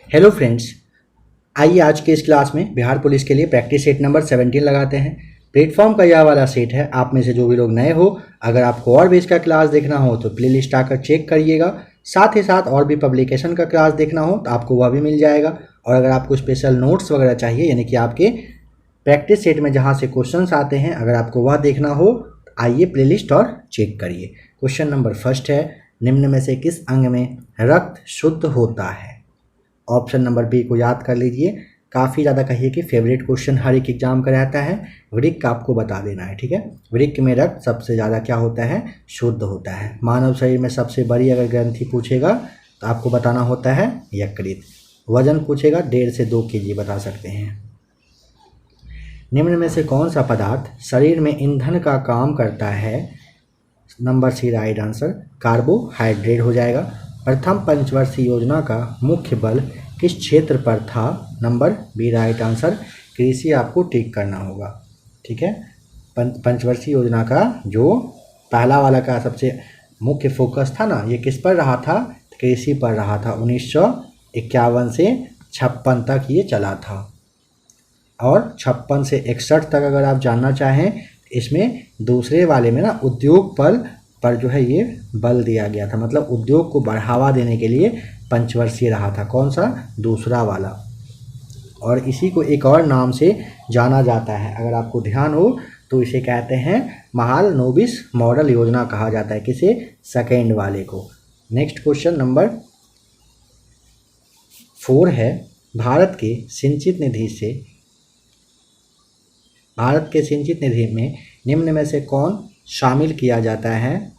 Hello friends, आइए आज के इस क्लास में बिहार पुलिस के लिए प्रैक्टिस सेट नंबर 17 लगाते हैं। प्लेटफॉर्म का यह वाला सेट है। आप में से जो भी लोग नए हो, अगर आपको और भी इसका क्लास देखना हो तो प्ले लिस्ट आकर चेक करिएगा। साथ ही साथ और भी पब्लिकेशन का क्लास देखना हो तो आपको वह भी मिल जाएगा। और अगर आपको स्पेशल नोट्स वगैरह चाहिए, यानी कि आपके प्रैक्टिस सेट में जहाँ से क्वेश्चंस आते हैं, अगर आपको वह देखना हो तो आइए प्ले लिस्ट और चेक करिए। क्वेश्चन नंबर फर्स्ट है, निम्न में से किस अंग में रक्त शुद्ध होता है? ऑप्शन नंबर बी को याद कर लीजिए। काफ़ी ज़्यादा कहिए कि फेवरेट क्वेश्चन हर एक एग्जाम का रहता है। वृक्क आपको बता देना है, ठीक है। वृक्क में रक्त सबसे ज़्यादा क्या होता है? शुद्ध होता है। मानव शरीर में सबसे बड़ी अगर ग्रंथि पूछेगा तो आपको बताना होता है यकृत। वजन पूछेगा 1.5 से 2 kg बता सकते हैं। निम्न में से कौन सा पदार्थ शरीर में ईंधन का काम करता है? Number C right answer carbohydrate हो जाएगा। प्रथम पंचवर्षीय योजना का मुख्य बल किस क्षेत्र पर था? नंबर बी राइट आंसर कृषि आपको टिक करना होगा, ठीक है। पंचवर्षीय योजना का जो पहला वाला का सबसे मुख्य फोकस था ना, ये किस पर रहा था? कृषि पर रहा था। 1951 से 56 तक ये चला था। और 56 से 61 तक अगर आप जानना चाहें, इसमें दूसरे वाले में ना उद्योग पर जो है ये बल दिया गया था। मतलब उद्योग को बढ़ावा देने के लिए पंचवर्षीय रहा था। कौन सा? दूसरा वाला। और इसी को एक और नाम से जाना जाता है, अगर आपको ध्यान हो तो इसे कहते हैं महालनोबिस मॉडल योजना कहा जाता है। किसे? सेकेंड वाले को। नेक्स्ट क्वेश्चन नंबर 4 है, भारत के सिंचित निधि में निम्न में से कौन शामिल किया जाता है?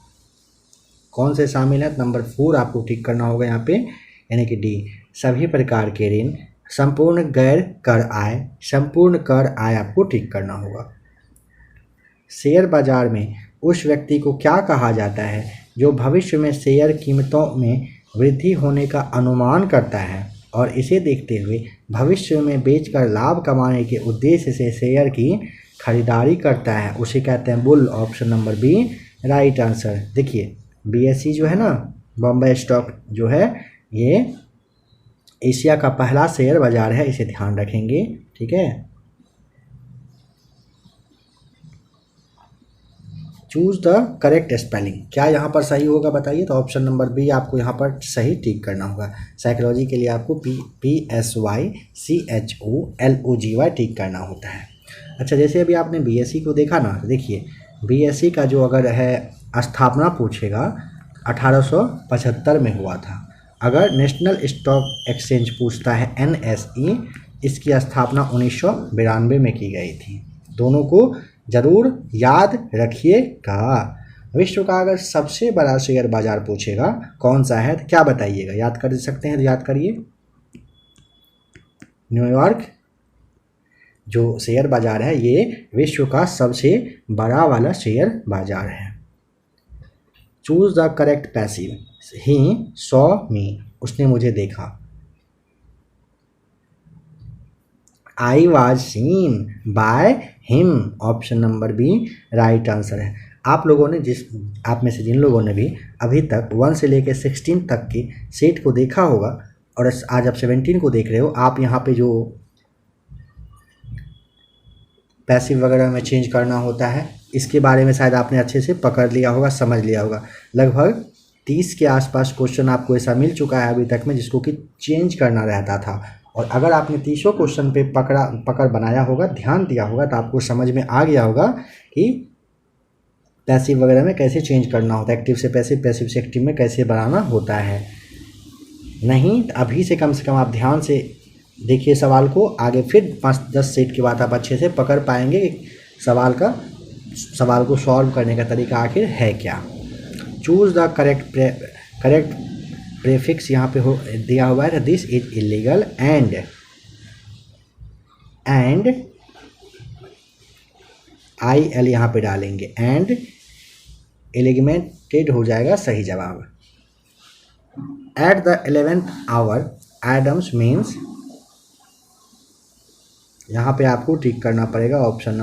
कौन से शामिल है? नंबर 4 आपको टिक करना होगा यहाँ पे, यानी कि डी। सभी प्रकार के ऋण, संपूर्ण गैर कर आय आपको टिक करना होगा। शेयर बाजार में उस व्यक्ति को क्या कहा जाता है जो भविष्य में शेयर कीमतों में वृद्धि होने का अनुमान करता है और इसे देखते हुए भविष्य में बेचकर लाभ कमाने के उद्देश्य से शेयर की खरीदारी करता है? उसे कहते हैं bull. Option number B right answer. देखिए, BSE जो है ना, बॉम्बे स्टॉक जो है, ये एशिया का पहला शेयर बाजार है, इसे ध्यान रखेंगे, ठीक है। चूज द करेक्ट स्पेलिंग, क्या यहाँ पर सही होगा बताइए? तो ऑप्शन नंबर बी आपको यहाँ पर सही टिक करना होगा। साइकोलॉजी के लिए आपको PSYCHOLOGY टिक करना होता है। अच्छा, जैसे अभी आपने BSE को देखा ना, देखिए BSE का जो अगर है स्थापना पूछेगा 1875 में हुआ था। अगर नेशनल स्टॉक एक्सचेंज पूछता है NSE, इसकी स्थापना 1992 में की गई थी। दोनों को जरूर याद रखिएगा। विश्व का अगर सबसे बड़ा शेयर बाजार पूछेगा कौन सा है तो क्या बताइएगा? याद कर सकते हैं तो याद करिए। न्यूयॉर्क जो शेयर बाजार है, ये विश्व का सबसे बड़ा वाला शेयर बाजार है। Choose the correct passive. He saw me, उसने मुझे देखा। I was seen by him. Option number B right answer है। आप में से जिन लोगों ने भी अभी तक 1 से लेकर 16 तक की सेट को देखा होगा और आज आप 17 को देख रहे हो, आप यहाँ पे जो पैसिव वगैरह में चेंज करना होता है, इसके बारे में शायद आपने अच्छे से पकड़ लिया होगा, समझ लिया होगा। लगभग 30 के आसपास क्वेश्चन आपको ऐसा मिल चुका है अभी तक में जिसको कि चेंज करना रहता था। और अगर आपने 30 क्वेश्चन पे पकड़ बनाया होगा, ध्यान दिया होगा, तो आपको समझ में आ गया होगा कि पैसिव वगैरह में कैसे चेंज करना होता है, एक्टिव से पैसिव, पैसिव से एक्टिव में कैसे बनाना होता है। नहीं, अभी से कम आप ध्यान से देखिए सवाल को, आगे फिर 5-10 सेट के बाद आप अच्छे से पकड़ पाएंगे सवाल को सॉल्व करने का तरीका आखिर है क्या। चूज द करेक्ट प्रीफिक्स यहाँ पे दिया हुआ है, this is illegal and IL यहाँ पे डालेंगे, एंड एलिगमेंटेड हो जाएगा सही जवाब। At the 11th hour idioms means, यहाँ पे आपको टिक करना पड़ेगा ऑप्शन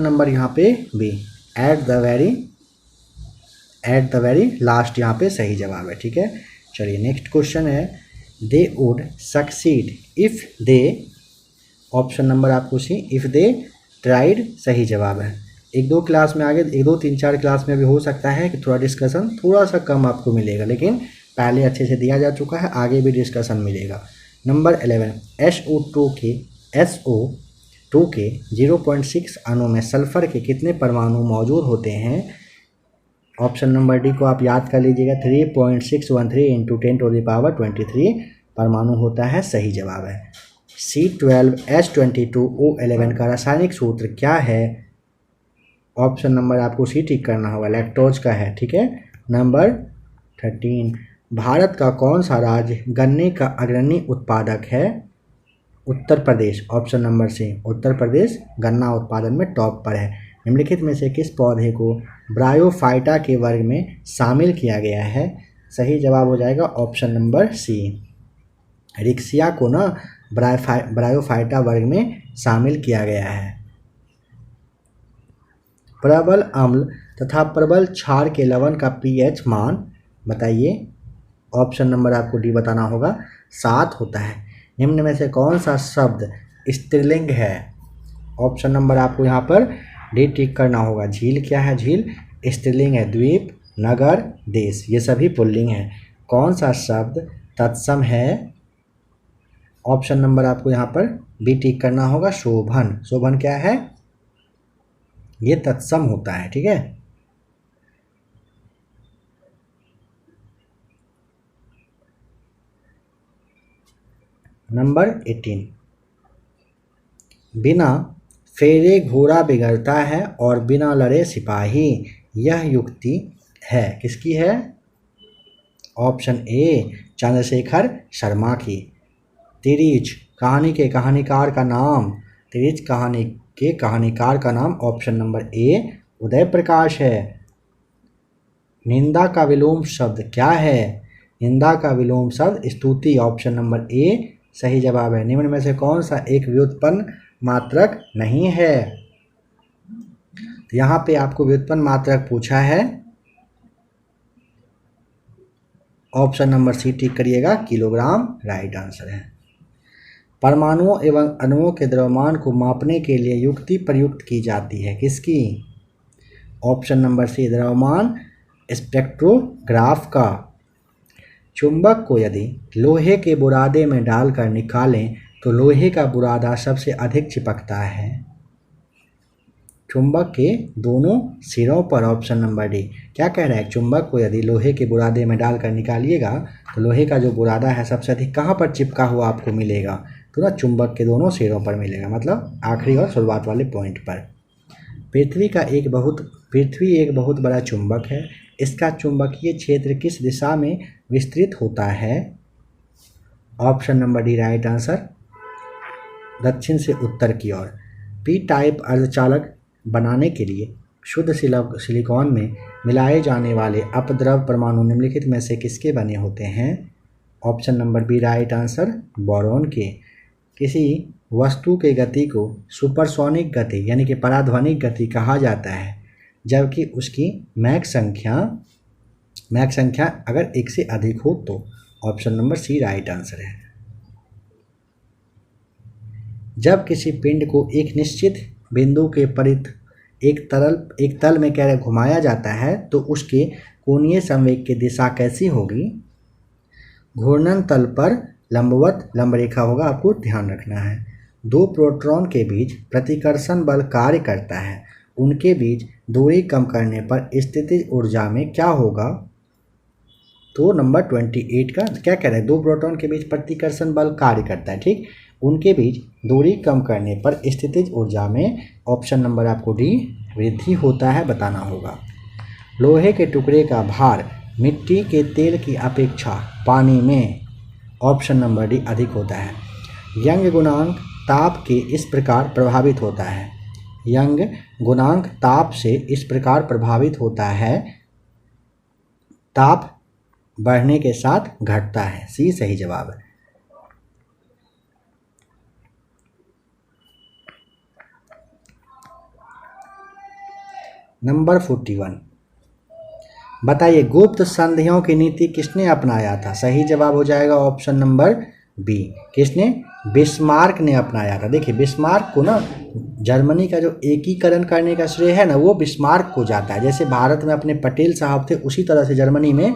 नंबर यहाँ पे B, at the very at the very last यहाँ पे सही जवाब है। ठीक है, चलिए नेक्स्ट क्वेश्चन है, they would succeed if they, option number आपको सी, इफ़ दे ट्राइड सही जवाब है। एक दो क्लास में आगे, एक दो तीन चार क्लास में भी हो सकता है कि थोड़ा डिस्कशन थोड़ा सा कम आपको मिलेगा, लेकिन पहले अच्छे से दिया जा चुका है, आगे भी डिस्कशन मिलेगा। नंबर 11, SO2 के 0.6 अणु में सल्फर के कितने परमाणु मौजूद होते हैं? ऑप्शन नंबर डी को आप याद कर लीजिएगा, 3.613 × 10⁻23 परमाणु होता है, सही जवाब है। C12H22O11 का रासायनिक सूत्र क्या है? ऑप्शन नंबर आपको सी टिक करना होगा, लैक्टोज का है। ठीक है, नंबर 13, भारत का कौन सा राज्य गन्ने का अग्रणी उत्पादक है? उत्तर प्रदेश, ऑप्शन नंबर सी, उत्तर प्रदेश गन्ना उत्पादन में टॉप पर है। निम्नलिखित में से किस पौधे को ब्रायोफाइटा के वर्ग में शामिल किया गया है? सही जवाब हो जाएगा ऑप्शन नंबर सी, रिक्सिया को ना ब्रायोफाइटा वर्ग में शामिल किया गया है। प्रबल अम्ल तथा प्रबल क्षार के लवण का पीएच मान बताइए। ऑप्शन नंबर आपको डी बताना होगा, 7 होता है। निम्न में से कौन सा शब्द स्त्रीलिंग है? ऑप्शन नंबर आपको यहाँ पर डी टिक करना होगा। झील क्या है? झील स्त्रीलिंग है। द्वीप, नगर, देश ये सभी पुल्लिंग है। कौन सा शब्द तत्सम है? ऑप्शन नंबर आपको यहाँ पर बी टिक करना होगा, शोभन। शोभन क्या है? ये तत्सम होता है। ठीक है, नंबर 18, बिना फेरे घोड़ा बिगड़ता है और बिना लड़े सिपाही, यह युक्ति है किसकी है? ऑप्शन ए, चंद्रशेखर शर्मा की। तिरीच कहानी के कहानीकार का नाम, तिरीच कहानी के कहानीकार का नाम option number A, Uday Prakash है। निंदा का विलोम शब्द क्या है? निंदा का विलोम शब्द स्तुति, ऑप्शन नंबर ए सही जवाब है। निम्न में से कौन सा एक व्युत्पन्न मात्रक नहीं है? तो यहाँ पे आपको व्युत्पन्न मात्रक पूछा है, ऑप्शन नंबर सी टिक करिएगा, किलोग्राम राइट आंसर है। परमाणुओं एवं अणुओं के द्रव्यमान को मापने के लिए युक्ति प्रयुक्त की जाती है किसकी? ऑप्शन नंबर सी, द्रव्यमान स्पेक्ट्रोग्राफ का। चुंबक को यदि लोहे के बुरादे में डालकर निकालें तो लोहे का बुरादा सबसे अधिक चिपकता है चुंबक के दोनों सिरों पर, ऑप्शन नंबर डी। क्या कह रहा है? चुंबक को यदि लोहे के बुरादे में डालकर निकालिएगा तो लोहे का जो बुरादा है सबसे अधिक कहाँ पर चिपका हुआ आपको मिलेगा? तो ना चुंबक के दोनों सिरों पर मिलेगा, मतलब आखिरी और शुरुआत वाले पॉइंट पर। पृथ्वी एक बहुत बड़ा चुंबक है, इसका चुंबकीय क्षेत्र किस दिशा में विस्तृत होता है? Option number D right answer, दक्षिण से उत्तर की ओर। पी टाइप अर्धचालक बनाने के लिए शुद्ध सिलिकॉन में मिलाए जाने वाले अपद्रव परमाणु निम्नलिखित में से किसके बने होते हैं? Option number B right answer, boron के। किसी वस्तु के गति को सुपरसोनिक गति यानी कि पराध्वनिक गति कहा जाता है, जबकि उसकी मैक संख्या अगर 1 से अधिक हो तो। Option number C right answer है। जब किसी पिंड को एक निश्चित बिंदु के परित एक तल में घुमाया जाता है तो उसके कोणीय संवेग की दिशा कैसी होगी? घूर्णन तल पर लंबवत लंब रेखा होगा, आपको ध्यान रखना है। दो प्रोटॉन के बीच प्रतिकर्षण बल कार्य करता है, उनके बीच दूरी कम करने पर स्थितिज ऊर्जा में क्या होगा? तो नंबर 28 का क्या कह रहे हैं? दो प्रोटॉन के बीच प्रतिकर्षण बल कार्य करता है, ठीक, उनके बीच दूरी कम करने पर स्थितिज ऊर्जा में ऑप्शन नंबर आपको डी वृद्धि होता है, बताना होगा। लोहे के टुकड़े का भार मिट्टी के तेल की अपेक्षा पानी में, ऑप्शन नंबर डी अधिक होता है। यंग गुणांक ताप के इस प्रकार प्रभावित होता है, यंग गुणांक ताप से इस प्रकार प्रभावित होता है, ताप बढ़ने के साथ घटता है, सी सही जवाब है। नंबर 41, बताइए गुप्त संधियों की नीति किसने अपनाया था? सही जवाब हो जाएगा ऑप्शन नंबर बी। किसने? बिस्मार्क ने अपनाया था। देखिए बिस्मार्क को ना जर्मनी का जो एकीकरण करने का श्रेय है ना वो बिस्मार्क को जाता है। जैसे भारत में अपने पटेल साहब थे उसी तरह से जर्मनी में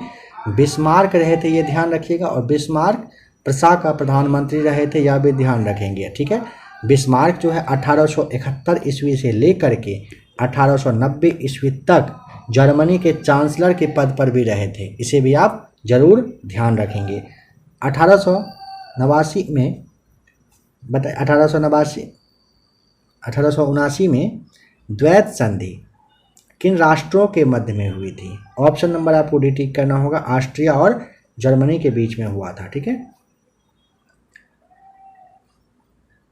बिस्मार्क रहे थे, ये ध्यान रखिएगा। और बिस्मार्क प्रसा का प्रधानमंत्री रहे थे, यह भी ध्यान रखेंगे, ठीक है। बिस्मार्क जो है 1871 ईस्वी से लेकर के 1890 ईस्वी तक जर्मनी के चांसलर के पद पर भी रहे थे, इसे भी आप जरूर ध्यान रखेंगे। 1889 में बताए 1879 में द्वैत संधि किन राष्ट्रों के मध्य में हुई थी? ऑप्शन नंबर आपको डी टिक करना होगा। ऑस्ट्रिया और जर्मनी के बीच में हुआ था, ठीक है।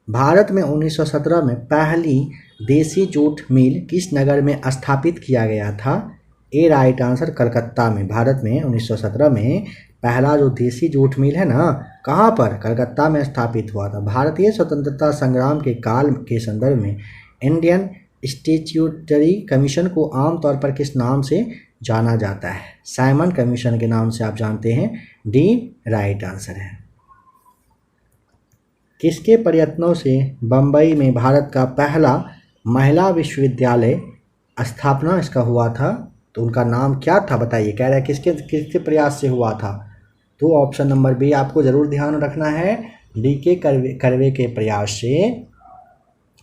भारत में 1917 में पहली देसी जूट मिल किस नगर में स्थापित किया गया था? ए राइट आंसर कलकत्ता में। भारत में 1917 में पहला जो देसी जूट मिल है ना, कहाँ पर? कलकत्ता में स्थापित हुआ था। भारतीय स्वतंत्रता संग्राम के काल के संदर्भ में इंडियन स्टैट्यूटरी कमीशन को आमतौर पर किस नाम से जाना जाता है? साइमन कमीशन के नाम से आप जानते हैं। डी राइट आंसर है। किसके प्रयत्नों से बम्बई में भारत का पहला महिला विश्वविद्यालय स्थापना इसका हुआ था? तो उनका नाम क्या था बताइए। कह रहा है किसके किसके प्रयास से हुआ था? तो ऑप्शन नंबर बी आपको ज़रूर ध्यान रखना है। डी के कर्वे के प्रयास से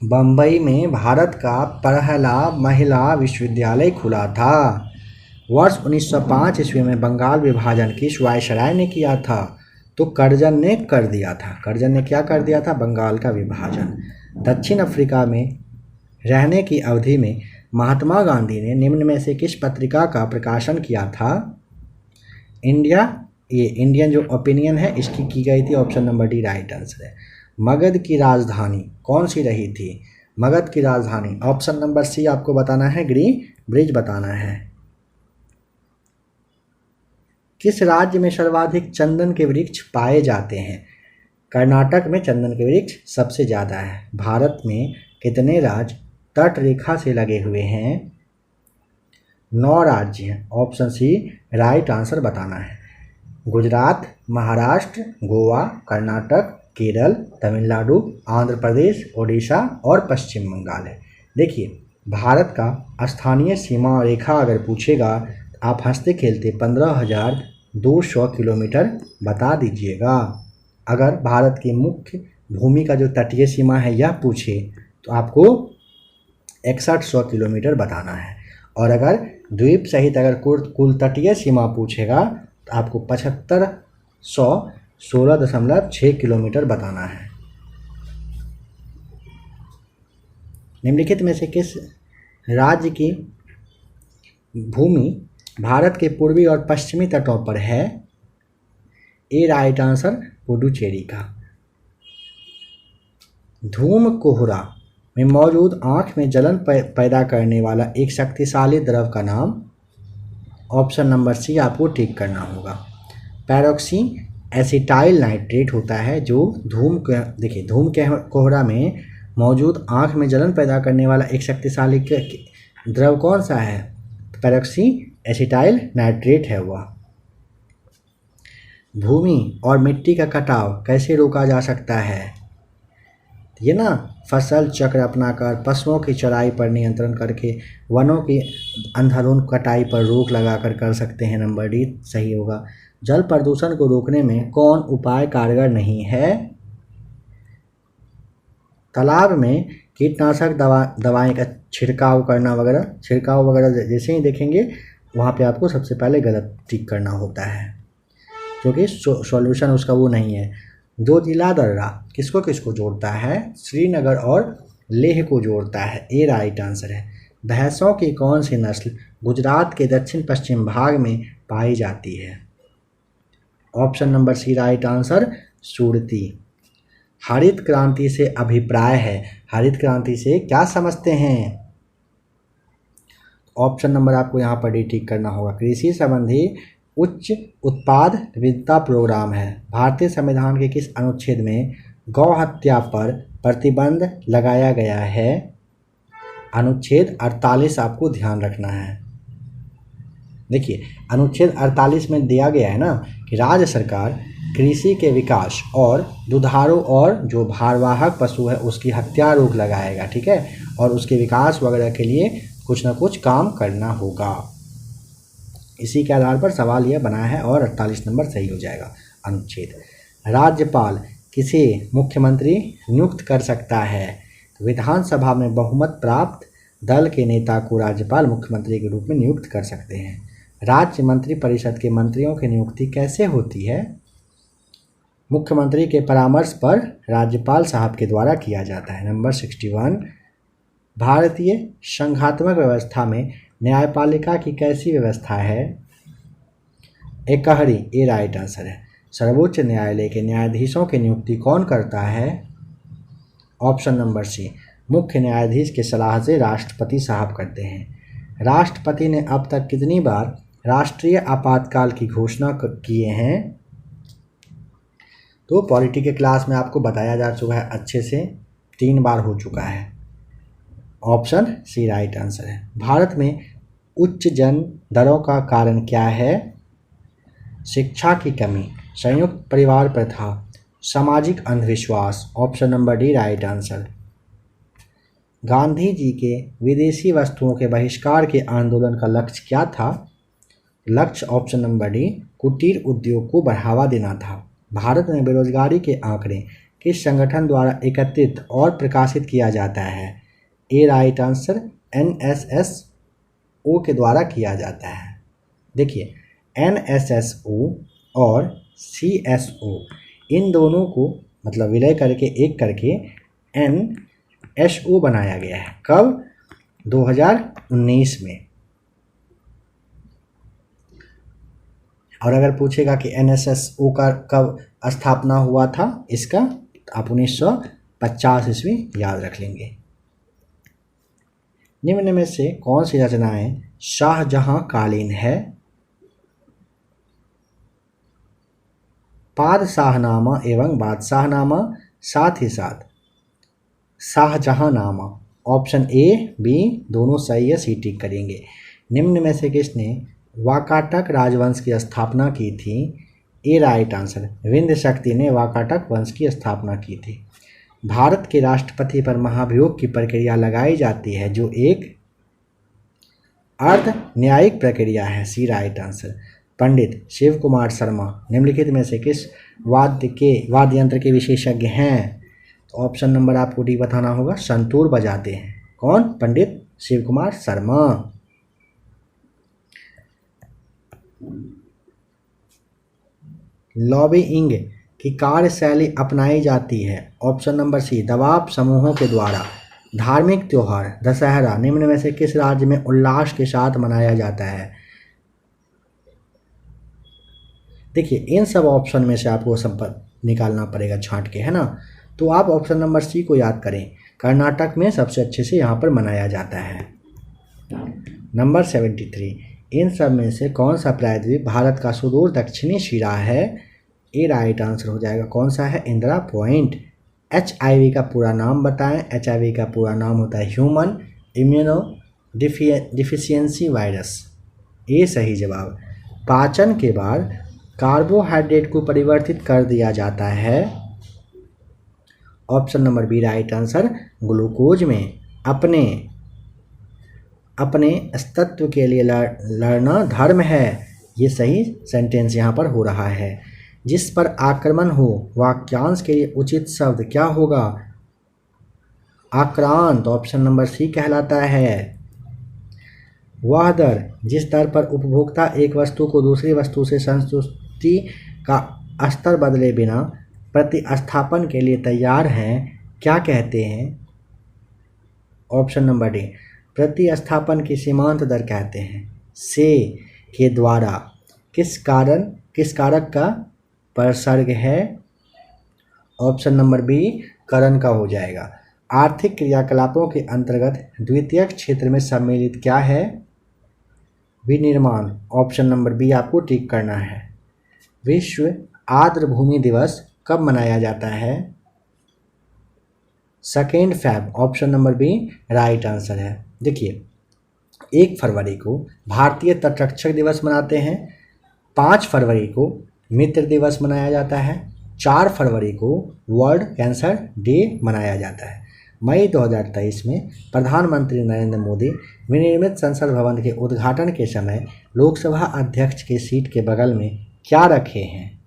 बम्बई में भारत का पहला महिला विश्वविद्यालय खुला था। वर्ष 1905 ईस्वी में बंगाल विभाजन किस वायसराय ने किया था? तो कर्जन ने कर दिया था। कर्जन ने क्या कर दिया था? बंगाल का विभाजन। दक्षिण अफ्रीका में रहने की अवधि में महात्मा गांधी ने निम्न में से किस पत्रिका का प्रकाशन किया था? इंडियन जो ओपिनियन है इसकी की गई थी। Option number D right answer है। मगध की राजधानी कौन सी रही थी? मगध की राजधानी ऑप्शन नंबर सी आपको बताना है, ग्रीन ब्रिज बताना है। किस राज्य में सर्वाधिक चंदन के वृक्ष पाए जाते हैं? कर्नाटक में चंदन के वृक्ष सबसे ज़्यादा है। भारत में कितने राज्य तट रेखा से लगे हुए हैं? 9 राज्य हैं। ऑप्शन सी राइट आंसर बताना है। गुजरात, महाराष्ट्र, गोवा, कर्नाटक, केरल, तमिलनाडु, आंध्र प्रदेश, ओडिशा और पश्चिम बंगाल है। देखिए भारत का स्थानीय सीमा रेखा अगर पूछेगा तो आप हंसते खेलते 15,200 किलोमीटर बता दीजिएगा। अगर भारत की मुख्य भूमि का जो तटीय सीमा है यह पूछे तो आपको 6100 किलोमीटर बताना है। और अगर द्वीप सहित अगर कुल तटीय सीमा पूछेगा तो आपको 7516.6 किलोमीटर बताना है। निम्नलिखित में से किस राज्य की भूमि भारत के पूर्वी और पश्चिमी तटों पर है? ए राइट आंसर पुडुचेरी का। धूम कोहरा में मौजूद आँख में जलन पैदा करने वाला एक शक्तिशाली द्रव का नाम? ऑप्शन नंबर सी आपको ठीक करना होगा। पैरोक्सी एसिटाइल नाइट्रेट होता है जो धूम कोहरा में मौजूद आँख में जलन पैदा करने वाला एक शक्तिशाली द्रव कौन सा है? पैरोक्सी एसिटाइल नाइट्रेट है वह। भूमि और मिट्टी का कटाव कैसे रोका जा सकता है? ये ना फसल चक्र अपनाकर, पशुओं की चराई पर नियंत्रण करके, वनों की अंधाधुंध कटाई पर रोक लगाकर कर सकते हैं। नंबर डी सही होगा। जल प्रदूषण को रोकने में कौन उपाय कारगर नहीं है? तालाब में कीटनाशक दवाएं का छिड़काव वगैरह जैसे ही देखेंगे वहाँ पे आपको सबसे पहले गलत टिक करना होता है क्योंकि सॉल्यूशन उसका वो नहीं है। दो जिला दर्रा किसको किसको जोड़ता है? श्रीनगर और लेह को जोड़ता है। ए राइट आंसर है। भैंसों की कौन सी नस्ल गुजरात के दक्षिण पश्चिम भाग में पाई जाती है? Option number C right answer Surti. हरित क्रांति से अभिप्राय है। हरित क्रांति से क्या समझते हैं? ऑप्शन नंबर आपको यहाँ पर डी टिक करना होगा। कृषि संबंधी उच्च उत्पाद विविधता प्रोग्राम है। भारतीय संविधान के किस अनुच्छेद में गौ हत्या पर प्रतिबंध लगाया गया है? अनुच्छेद 48 आपको ध्यान रखना है। देखिए अनुच्छेद 48 में दिया गया है ना कि राज्य सरकार कृषि के विकास और दुधारू और जो भारवाहक पशु है उसकी हत्या रोक लगाएगा, ठीक है, और उसके विकास वगैरह के लिए कुछ ना कुछ काम करना होगा। इसी के आधार पर सवाल यह बना है और 48 नंबर सही हो जाएगा अनुच्छेद। राज्यपाल किसे मुख्यमंत्री नियुक्त कर सकता है? तो विधानसभा में बहुमत प्राप्त दल के नेता को राज्यपाल मुख्यमंत्री के रूप में नियुक्त कर सकते हैं। राज्य मंत्रिपरिषद के मंत्रियों की नियुक्ति कैसे होती है? मुख्यमंत्री के परामर्श पर राज्यपाल साहब के द्वारा किया जाता है। नंबर 61, भारतीय संघात्मक व्यवस्था में न्यायपालिका की कैसी व्यवस्था है? एकहरी, ए राइट आंसर है। सर्वोच्च न्यायालय के न्यायाधीशों की नियुक्ति कौन करता है? ऑप्शन नंबर सी, मुख्य न्यायाधीश की सलाह से राष्ट्रपति साहब करते हैं। राष्ट्रपति ने अब तक कितनी बार राष्ट्रीय आपातकाल की घोषणा किए हैं? तो पॉलिटी के क्लास में आपको बताया जा चुका है अच्छे से, 3 बार हो चुका है। ऑप्शन सी राइट आंसर है। भारत में उच्च जन दरों का कारण क्या है? शिक्षा की कमी, संयुक्त परिवार प्रथा, सामाजिक अंधविश्वास। Option number D right answer. Gandhi ji के विदेशी वस्तुओं के बहिष्कार के आंदोलन का लक्ष्य क्या था? लक्ष्य ऑप्शन नंबर डी कुटीर उद्योग को बढ़ावा देना था। भारत में बेरोजगारी के आंकड़े किस संगठन द्वारा एकत्रित और प्रकाशित किया जाता है? ए राइट आंसर, NSSO के द्वारा किया जाता है। देखिए NSSO और CSO इन दोनों को मतलब विलय करके एक करके NSO बनाया गया है। कब? 2019 में। और अगर पूछेगा कि NSSO का कब स्थापना हुआ था इसका, आप 1950 ईस्वी याद रख लेंगे। निम्न में से कौन सी रचनाएं शाहजहां कालीन है? पादशाहनामा एवं बादशाहनामा, साथ ही साथ शाहजहांनामा। ऑप्शन ए बी दोनों सही है, सी टिक करेंगे। निम्न में से किसने वाकाटक राजवंश की स्थापना की थी? ए राइट आंसर, विंध्य शक्ति ने वाकाटक वंश की स्थापना की थी। भारत के राष्ट्रपति पर महाभियोग की प्रक्रिया लगाई जाती है जो एक अर्ध न्यायिक प्रक्रिया है। सी राइट आंसर। पंडित शिव कुमार शर्मा निम्नलिखित में से किस वाद्य यंत्र के विशेषज्ञ हैं? तो ऑप्शन नंबर आपको डी बताना होगा, संतूर बजाते हैं। कौन? पंडित शिव कुमार शर्मा। लॉबिंग की कार्यशैली अपनाई जाती है। ऑप्शन नंबर सी, दबाव समूहों के द्वारा। धार्मिक त्योहार दशहरा निम्न में से किस राज्य में उल्लास के साथ मनाया जाता है? देखिए इन सब ऑप्शन में से आपको संपर्क निकालना पड़ेगा छांट के, है ना। तो आप ऑप्शन नंबर सी को याद करें, कर्नाटक में सबसे अच्छे से यहाँ पर मनाया जाता है। नंबर 73, इन सब में से कौन सा प्रायद्वीप भारत का सुदूर दक्षिणी सिरा है? ए राइट आंसर हो जाएगा। कौन सा है? इंदिरा पॉइंट। HIV का पूरा नाम बताएं। HIV का पूरा नाम होता है ह्यूमन इम्यूनो डिफिशियंसी वायरस। ये सही जवाब। पाचन के बाद कार्बोहाइड्रेट को परिवर्तित कर दिया जाता है। Option number B right answer, glucose में। अपने अस्तित्व के लिए लड़ना धर्म है। ये सही सेंटेंस यहाँ पर हो रहा है। जिस पर आक्रमण हो वाक्यांश के लिए उचित शब्द क्या होगा? आक्रांत। ऑप्शन नंबर सी कहलाता है। वह दर जिस दर पर उपभोक्ता एक वस्तु को दूसरी वस्तु से संतुष्टि का स्तर बदले बिना प्रतिस्थापन के लिए तैयार हैं, क्या कहते हैं? ऑप्शन नंबर डी, प्रतिस्थापन की सीमांत दर कहते हैं। से के द्वारा किस कारक का प्रसर्ग है? ऑप्शन नंबर बी करण का हो जाएगा। आर्थिक क्रियाकलापों के अंतर्गत द्वितीयक क्षेत्र में सम्मिलित क्या है? विनिर्माण। ऑप्शन नंबर बी आपको टिक करना है। विश्व आर्द्र भूमि दिवस कब मनाया जाता है? 2 फरवरी। Option number B right answer है। देखिए 1 फरवरी को भारतीय तटरक्षक दिवस मनाते हैं, 5 फरवरी को मित्र दिवस मनाया जाता है, 4 फरवरी को वर्ल्ड कैंसर डे मनाया जाता है। मई 2023 में प्रधानमंत्री नरेंद्र मोदी विनिर्मित संसद भवन के उद्घाटन के समय लोकसभा अध्यक्ष की सीट के बगल में क्या रखे हैं?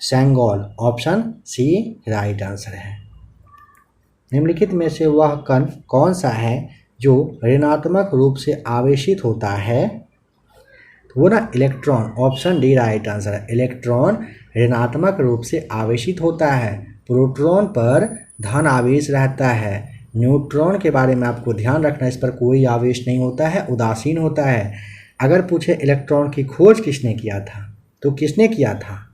Sengol. Option C right answer है। निम्नलिखित में से वह कण कौन सा है जो ऋणात्मक रूप से आवेशित होता है? तो वो ना electron. Option D right answer है। इलेक्ट्रॉन ऋणात्मक रूप से आवेशित होता है। प्रोटॉन पर धन आवेश रहता है। न्यूट्रॉन के बारे में आपको ध्यान रखना, इस पर कोई आवेश नहीं होता है, उदासीन होता है। अगर पूछे इलेक्ट्रॉन की खोज किसने किया था, तो किसने किया था?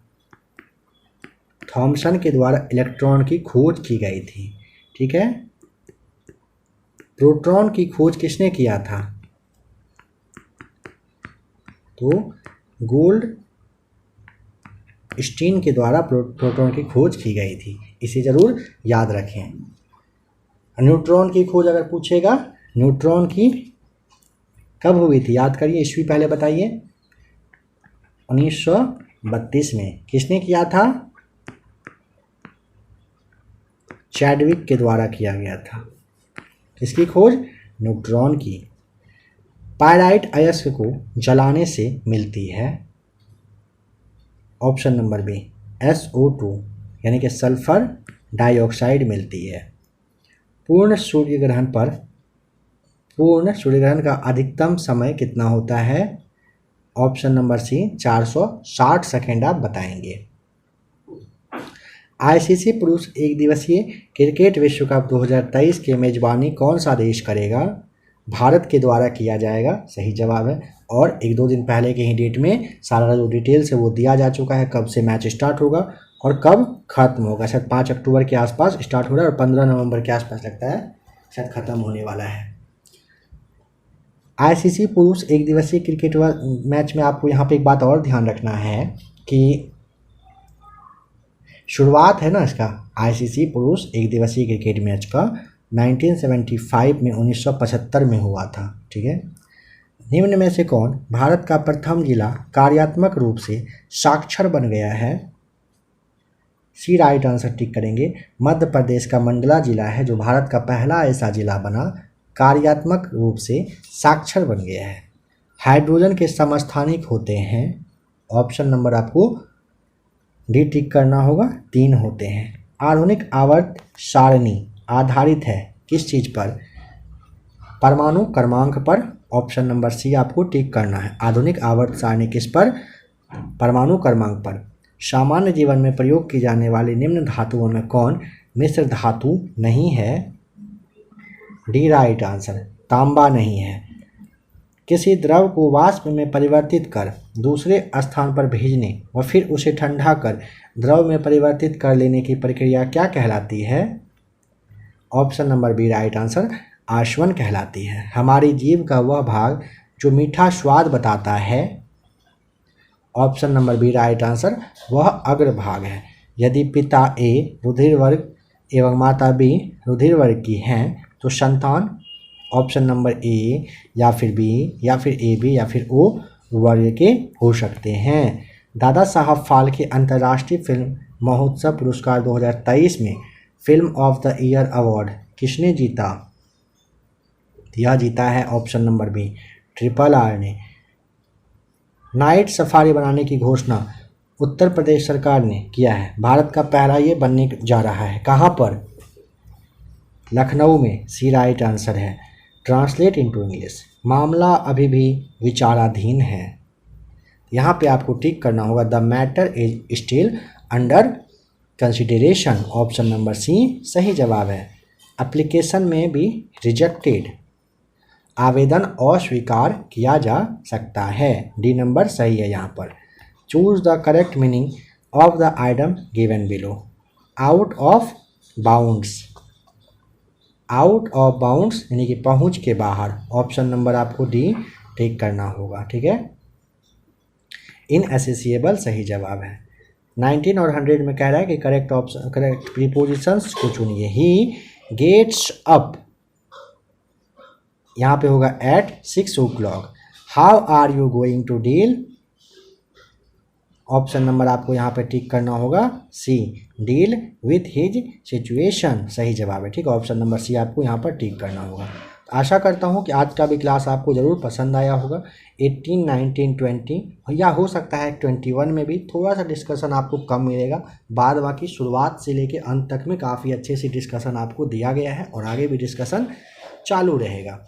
थॉमसन के द्वारा इलेक्ट्रॉन की खोज की गई थी। ठीक है। प्रोटॉन की खोज किसने किया था? तो गोल्ड स्टीन के द्वारा प्रोटॉन की खोज की गई थी। इसे जरूर याद रखें। न्यूट्रॉन की खोज अगर पूछेगा, न्यूट्रॉन की कब हुई थी? याद करिए, ईस्वी पहले बताइए। 1932 में। किसने किया था? चैडविक के द्वारा किया गया था। किसकी खोज? न्यूट्रॉन की। पायराइट अयस्क को जलाने से मिलती है। ऑप्शन नंबर बी SO2 यानी कि सल्फर डाइऑक्साइड मिलती है। पूर्ण सूर्य ग्रहण का अधिकतम समय कितना होता है? ऑप्शन नंबर सी 460 सेकेंड आप बताएंगे। ICC पुरुष एक दिवसीय क्रिकेट विश्व कप 2023 की मेजबानी कौन सा देश करेगा? भारत के द्वारा किया जाएगा, सही जवाब है। और 1-2 दिन पहले के ही डेट में सारा जो डिटेल्स है वो दिया जा चुका है, कब से मैच स्टार्ट होगा और कब खत्म होगा। शायद 5 अक्टूबर के आसपास स्टार्ट हो रहा है और 15 नवंबर के आसपास लगता है शायद खत्म होने वाला है। ICC पुरुष एक दिवसीय क्रिकेट मैच में आपको यहाँ पे एक बात और ध्यान रखना है कि शुरुआत है ना इसका, ICC पुरुष एक दिवसीय क्रिकेट मैच का 1975 में 1975 में हुआ था। ठीक है। निम्न में से कौन भारत का प्रथम जिला कार्यात्मक रूप से साक्षर बन गया है? सी राइट आंसर टिक करेंगे। मध्य प्रदेश का मंडला जिला है जो भारत का पहला ऐसा जिला बना कार्यात्मक रूप से साक्षर बन गया है। हाइड्रोजन के समस्थानिक होते हैं। ऑप्शन नंबर आपको डी टिक करना होगा, 3 होते हैं। आधुनिक आवर्त सारणी आधारित है किस चीज़ पर? परमाणु क्रमांक पर। ऑप्शन नंबर सी आपको टिक करना है। आधुनिक आवर्त सारणी किस पर? परमाणु क्रमांक पर। सामान्य जीवन में प्रयोग की जाने वाली निम्न धातुओं में कौन मिश्र धातु नहीं है? डी राइट आंसर, तांबा नहीं है। किसी द्रव को वाष्प में परिवर्तित कर दूसरे स्थान पर भेजने व फिर उसे ठंडा कर द्रव में परिवर्तित कर लेने की प्रक्रिया क्या कहलाती है? Option number B right answer, आशवन कहलाती है। हमारी जीभ का वह भाग जो मीठा स्वाद बताता है। Option number B right answer, वह अग्र भाग है। यदि पिता A रुधिर वर्ग एवं माता B रुधिर वर्ग की हैं तो संतान ऑप्शन नंबर A या फिर B या फिर AB या फिर O वर्ग के हो सकते हैं। दादा साहब फाल्के अंतर्राष्ट्रीय फिल्म महोत्सव पुरस्कार 2023 में film of the year award किसने जीता? यह जीता है ऑप्शन नंबर बी RRR ने। नाइट सफारी बनाने की घोषणा उत्तर प्रदेश सरकार ने किया है। भारत का पहला ये बनने जा रहा है। कहाँ पर? लखनऊ में। सी राइट आंसर है। ट्रांसलेट इनटू इंग्लिश, मामला अभी भी विचाराधीन है। यहाँ पे आपको टिक करना होगा, the matter is still under consideration. Option number C सही जवाब है। एप्लीकेशन में भी रिजेक्टेड, आवेदन अस्वीकार किया जा सकता है। डी नंबर सही है यहाँ पर। Choose the correct meaning of the item given below. Out of bounds, out of bounds यानी कि पहुंच के बाहर। ऑप्शन नंबर आपको डी टिक करना होगा। ठीक है। इनएसेसिएबल सही जवाब है। 19 और 100 में कह रहा है कि करेक्ट ऑप्शन करेक्ट प्रीपोजिशंस को चुनिए। ही गेट्स अप यहाँ पे होगा at 6 o'clock। How are you going to deal, option number आपको यहाँ पे टिक करना होगा C, deal with his situation, सही जवाब है। ठीक है, ऑप्शन नंबर सी आपको यहाँ पर टिक करना होगा। आशा करता हूँ कि आज का भी क्लास आपको ज़रूर पसंद आया होगा। 18, 19, 20 या हो सकता है 21 में भी थोड़ा सा डिस्कशन आपको कम मिलेगा, बाद बाकी शुरुआत से लेके अंत तक में काफ़ी अच्छे से डिस्कशन आपको दिया गया है और आगे भी डिस्कशन चालू रहेगा।